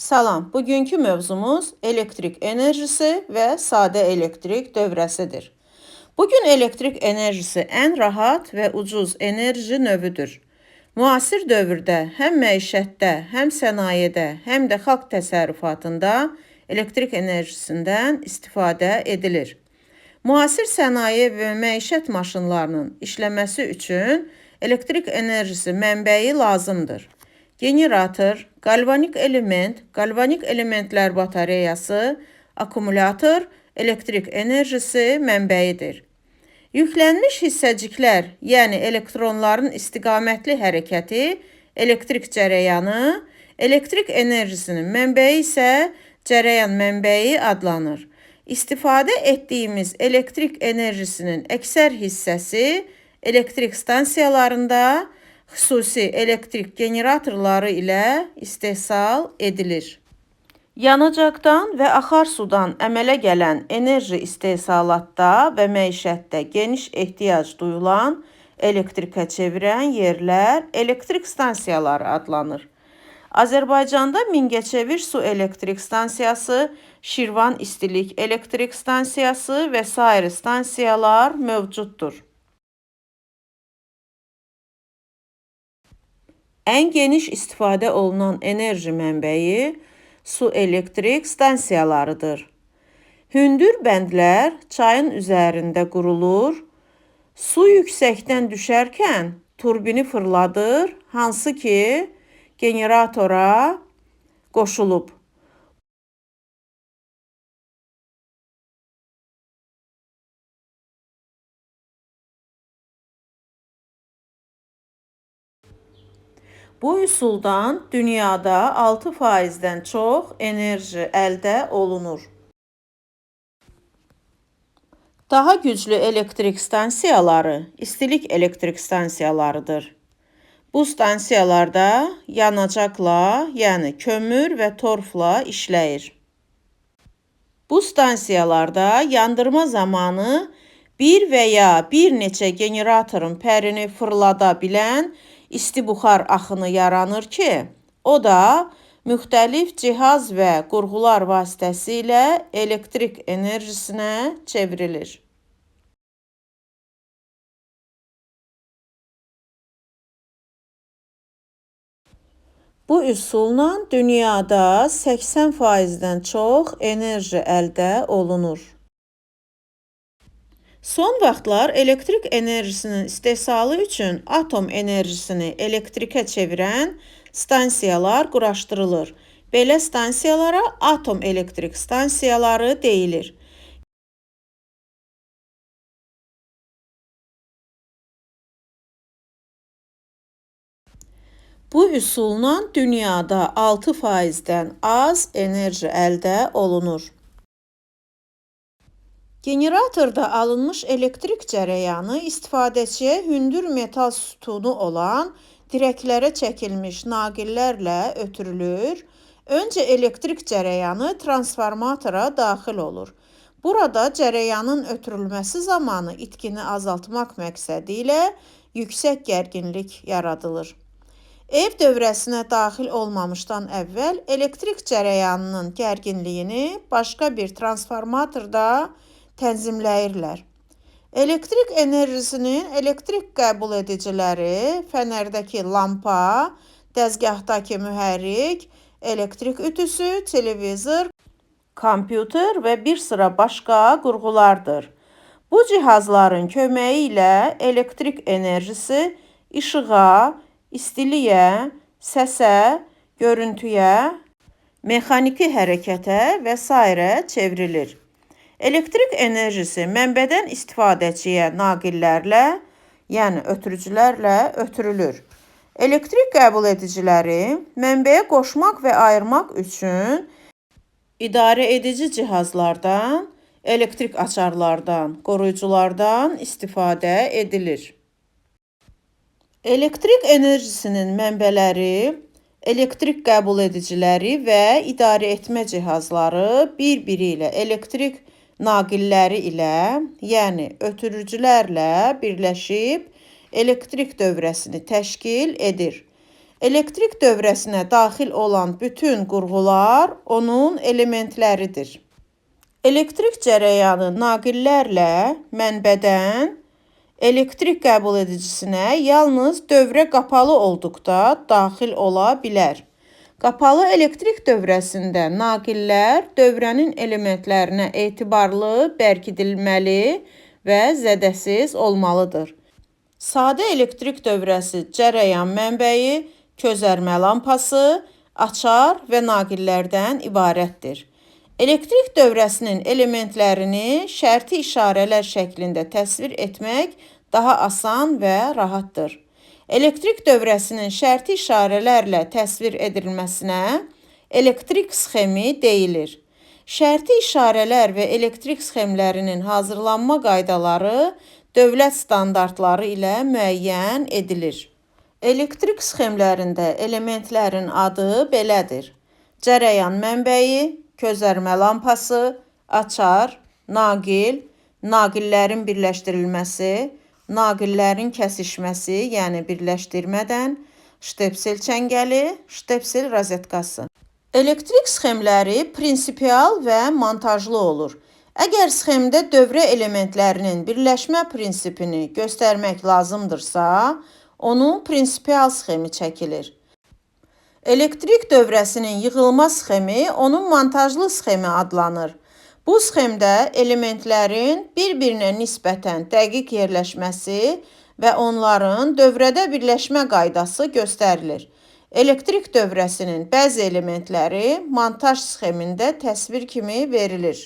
Salam, bugünkü mövzumuz elektrik enerjisi ve sade elektrik dövrəsidir. Bugün elektrik enerjisi en rahat ve ucuz enerji növüdür. Müasir dövrdə həm məişətdə, həm sənayedə, həm də xalq təsərrüfatında elektrik enerjisindən istifadə edilir. Müasir sənaye və məişət maşınlarının işləməsi üçün elektrik enerjisi mənbəyi lazımdır. Generator, galvanik elementlər batareyası, akkumulyator elektrik enerjisi mənbəyidir. Yüklənmiş hissəciklər, yəni elektronların istiqamətli hərəkəti, elektrik cərəyanı, elektrik enerjisinin mənbəyi isə cərəyan mənbəyi adlanır. İstifadə etdiyimiz elektrik enerjisinin əksər hissəsi elektrik stansiyalarında, xüsusi elektrik generatorları ilə istehsal edilir. Yanacaqdan və axarsudan əmələ gələn enerji istehsalatda və məişətdə geniş ehtiyac duyulan elektrikə çevirən yerlər elektrik stansiyaları adlanır. Azərbaycanda Mingəçevir su elektrik stansiyası, Şirvan istilik elektrik stansiyası və sair stansiyalar mövcuddur. En geniş istifadə olunan enerji mənbəyi su elektrik stansiyalarıdır. Hündür bəndlər çayın üzərində qurulur. Su yüksəkdən düşərkən turbini fırladır, hansı ki generatora qoşulub. Bu üsuldan dünyada 6%-dən çox enerji əldə olunur. Daha güclü elektrik stansiyaları istilik elektrik stansiyalarıdır. Bu stansiyalarda yanacaqla, yəni kömür və torfla işləyir. Bu stansiyalarda yandırma zamanı bir və ya bir neçə generatorun pərini fırlada bilən isti buxar axını yaranır ki, o da müxtəlif cihaz və qurğular vasitəsilə elektrik enerjisinə çevrilir. Bu üsulla dünyada 80%-dən çox enerji əldə olunur. Son vaxtlar elektrik enerjisinin istehsalı üçün atom enerjisini elektrikə çevirən stansiyalar quraşdırılır. Belə stansiyalara atom elektrik stansiyaları deyilir. Bu üsulla dünyada 6%-dən az enerji əldə olunur. Generatorda alınmış elektrik cərəyanı istifadəçiyə hündür metal sütunu olan dirəklərə çəkilmiş naqillərlə ötürülür. Öncə elektrik cərəyanı transformatora daxil olur. Burada cərəyanın ötürülməsi zamanı itkini azaltmaq məqsədi ilə yüksək gərginlik yaradılır. Ev dövrəsinə daxil olmamışdan əvvəl elektrik cərəyanının gərginliyini başqa bir transformatorda tənzimləyirlər. Elektrik enerjisinin elektrik qəbul ediciləri, fənərdəki lampa, dəzgahdakı mühərrik, elektrik ütüsü, televizor, kompüter və bir sıra başqa qurğulardır. Bu cihazların köməyi ilə elektrik enerjisi işığa, istiliyə, səsə, görüntüyə, mexaniki hərəkətə və s. çevrilir. Elektrik enerjisi mənbədən istifadəçiyə naqillərlə, yəni ötürücülərlə ötürülür. Elektrik qəbul ediciləri mənbəyə qoşmaq və ayırmaq üçün idarə edici cihazlardan, elektrik açarlardan, qoruyuculardan istifadə edilir. Elektrik enerjisinin mənbələri, elektrik qəbul ediciləri və idarə etmə cihazları bir-biri ilə elektrik naqilləri ilə, yəni ötürücülərlə birləşib elektrik dövrəsini təşkil edir. Elektrik dövrəsinə daxil olan bütün qurğular onun elementləridir. Elektrik cərəyanı naqillərlə mənbədən elektrik qəbul edicisinə yalnız dövrə qapalı olduqda daxil ola bilər. Qapalı elektrik dövrəsində naqillər dövrənin elementlərinə etibarlı, bərkidilməli və zədəsiz olmalıdır. Sadə elektrik dövrəsi cərəyan mənbəyi, közərmə lampası, açar və naqillərdən ibarətdir. Elektrik dövrəsinin elementlərini şərti işarələr şəklində təsvir etmək daha asan və rahatdır. Elektrik dövrəsinin şərti işarələrlə təsvir edilməsinə elektrik sxemi deyilir. Şərti işarələr və elektrik sxemlərinin hazırlanma qaydaları dövlət standartları ilə müəyyən edilir. Elektrik sxemlərində elementlərin adı belədir: cərəyan mənbəyi, közərmə lampası, açar, naqil, naqillərin birləşdirilməsi, naqillərin kəsişməsi, yəni birləşdirmədən, ştepsel çəngəli, ştepsel rozetkası. Elektrik sxemləri prinsipial və montajlı olur. Əgər sxemdə dövrə elementlərinin birləşmə prinsipini göstərmək lazımdırsa, onun prinsipial sxemi çəkilir. Elektrik dövrəsinin yığılma sxemi onun montajlı sxemi adlanır. Bu sxemdə elementlərin bir-birinə nisbətən dəqiq yerləşməsi və onların dövrədə birləşmə qaydası göstərilir. Elektrik dövrəsinin bəzi elementləri montaj sxemində təsvir kimi verilir.